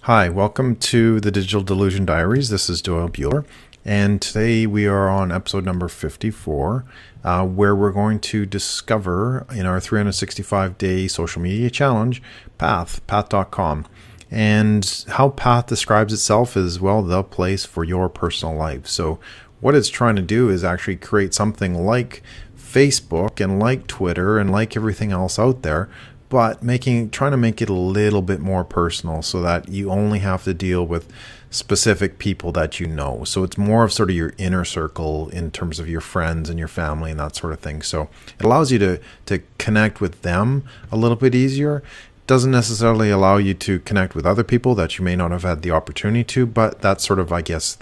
Hi, welcome to the Digital Delusion Diaries. This is Doyle Bueller, and today we are on episode number 54, where we're going to discover in our 365-day social media challenge, path.com. And how Path describes itself is, well, the place for your personal life. So what it's trying to do is actually create something like Facebook and like Twitter and like everything else out there, but trying to make it a little bit more personal so that you only have to deal with specific people that you know. So it's more of sort of your inner circle in terms of your friends and your family and that sort of thing. So it allows you to connect with them a little bit easier. Doesn't necessarily allow you to connect with other people that you may not have had the opportunity to, but that's sort of, I guess,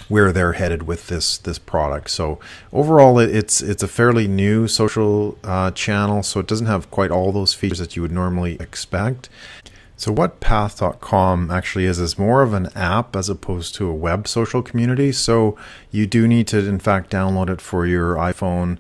where they're headed with this product. So overall, it's a fairly new social channel, so it doesn't have quite all those features that you would normally expect. So what path.com actually is more of an app as opposed to a web social community. So you do need to, in fact, download it for your iPhone,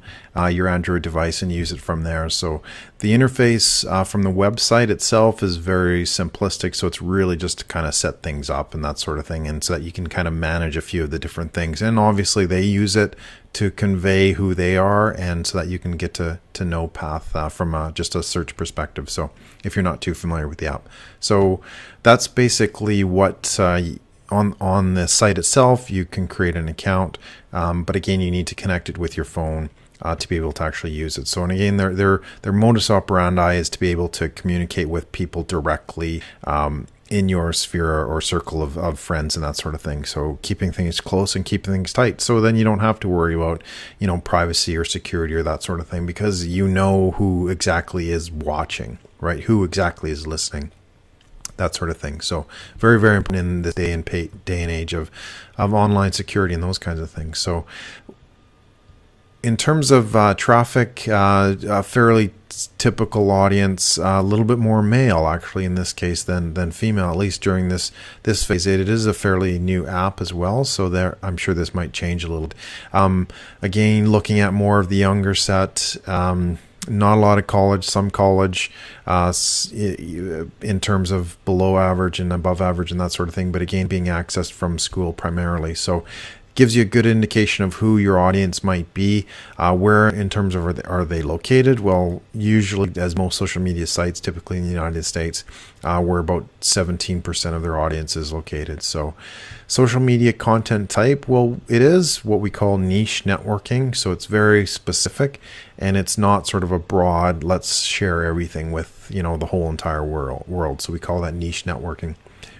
your Android device, and use it from there. So the interface from the website itself is very simplistic. So it's really just to kind of set things up and that sort of thing, and so that you can kind of manage a few of the different things. And obviously they use it to convey who they are, and so that you can get to know Path from just a search perspective. So if you're not too familiar with the app. So that's basically what on the site itself, you can create an account. But again, you need to connect it with your phone to be able to actually use it. So, and again, their modus operandi is to be able to communicate with people directly in your sphere or circle of friends and that sort of thing. So keeping things close and keeping things tight. So then you don't have to worry about, privacy or security or that sort of thing, because you know who exactly is watching, right? Who exactly is listening, that sort of thing. So very, very important in this day and age of online security and those kinds of things. So in terms of traffic, a fairly typical audience, a little bit more male actually in this case than female, at least during this phase. It is a fairly new app as well, so there I'm sure this might change a little bit. Again, looking at more of the younger set, not a lot of college, some college in terms of below average and above average and that sort of thing, but again being accessed from school primarily. So gives you a good indication of who your audience might be. Where in terms of are they located? Well, usually, as most social media sites, typically in the United States, where about 17% of their audience is located. So social media content type, well, it is what we call niche networking. So it's very specific, and it's not sort of a broad, let's share everything with, the whole entire world. So we call that niche networking.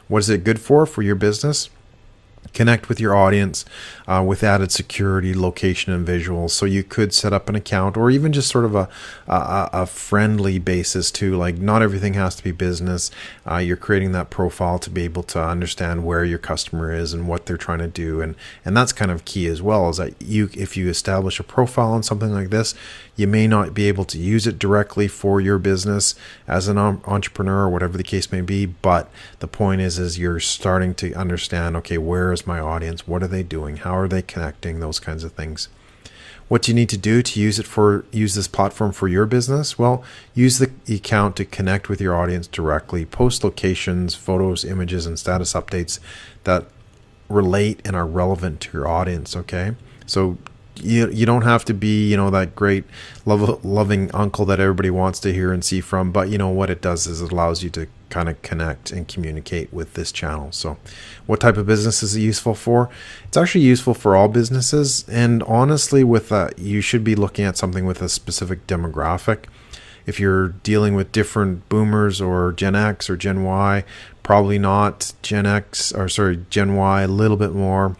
What is it good for your business? Connect with your audience with added security, location, and visuals. So you could set up an account, or even just sort of a friendly basis too. Like, not everything has to be business. You're creating that profile to be able to understand where your customer is and what they're trying to do, and that's kind of key as well. Is that if you establish a profile on something like this, you may not be able to use it directly for your business as an entrepreneur or whatever the case may be. But the point is you're starting to understand, okay, where is my audience? What are they doing? How are they connecting? Those kinds of things. What do you need to do to use this platform for your business? Well, use the account to connect with your audience directly. Post locations, photos, images, and status updates that relate and are relevant to your audience. Okay, so you don't have to be, that great loving uncle that everybody wants to hear and see from, but what it does is it allows you to kind of connect and communicate with this channel. So what type of business is it useful for? It's actually useful for all businesses, and honestly, you should be looking at something with a specific demographic. If you're dealing with different boomers or Gen X or Gen Y, probably not. Gen Y, a little bit more.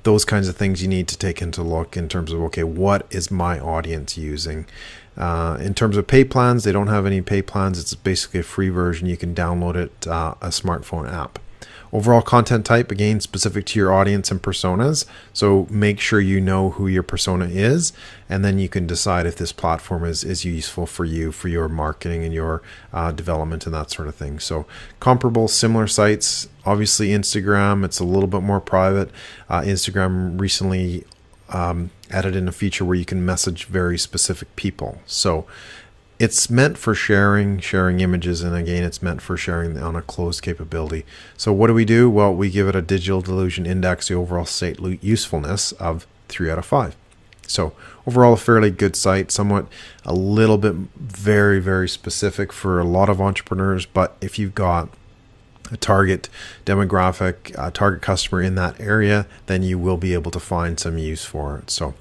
Those kinds of things you need to take into look in terms of, okay, what is my audience using? In terms of pay plans, they don't have any pay plans. It's basically a free version. You can download it, a smartphone app. Overall content type, again, specific to your audience and personas. So make sure you know who your persona is, and then you can decide if this platform is useful for you, for your marketing and your development and that sort of thing. So comparable, similar sites, obviously Instagram, it's a little bit more private. Instagram recently added in a feature where you can message very specific people. So It's meant for sharing images, and again, it's meant for sharing on a closed capability. So what do? Well, we give it a Digital Delusion Index, the overall site usefulness of 3 out of 5. So overall, a fairly good site, somewhat a little bit very, very specific for a lot of entrepreneurs. But if you've got a target demographic, a target customer in that area, then you will be able to find some use for it. So,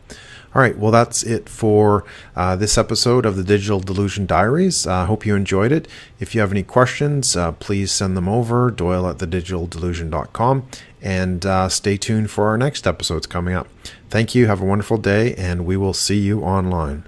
all right, well, that's it for this episode of the Digital Delusion Diaries. I hope you enjoyed it. If you have any questions, please send them over, doyle@thedigitaldelusion.com, and stay tuned for our next episodes coming up. Thank you. Have a wonderful day, and we will see you online.